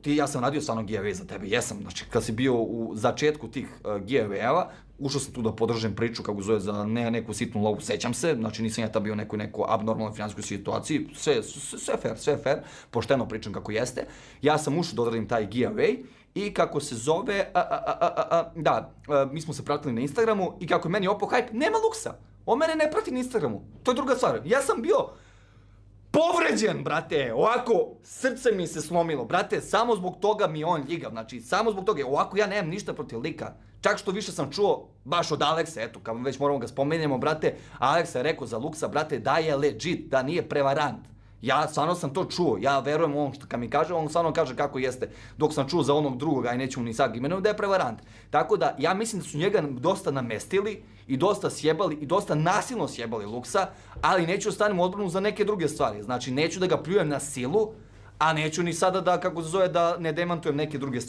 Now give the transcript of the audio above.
ja sam radio stvarno giveaway za tebe, jesam, znači kad si bio u začetku tih giveaway-eva, ušao sam tu da podržim priču, kako zove, za neku sitnu lovu, sećam se, znači nisam ja tad bio u nekoj abnormalnoj finansijskoj situaciji, sve fair, pošteno pričam kako jeste. Ja sam ušao da odradim taj giveaway i kako se zove, mi smo se pratili na Instagramu i kako je meni opao hype, nema Luksa, on mene ne prati na Instagramu, to je druga stvar, ja sam bio povređen, brate, ovako, srce mi se slomilo, brate, samo zbog toga mi je on ljigav, znači, samo zbog toga, ovako ja nemam ništa protiv lika, čak što više sam čuo, baš od Aleksa, eto, kad već moramo ga spomenemo, brate, Aleksa je rekao za Luksa, brate, da je legit, da nije prevarant. Ja stvarno sam to čuo, ja verujem u ovom što kad mi kaže, on stvarno kaže kako jeste, dok sam čuo za onog drugog, aj nećemo ni sad imenovati, da je prevarant. Tako da, ja mislim da su njega dosta namestili i dosta sjebali i dosta nasilno sjebali Luksa, ali neću ostanem odbranu za neke druge stvari. Znači, neću da ga pljujem na silu, a neću ni sada da, kako se zove, da ne demantujem neke druge stvari.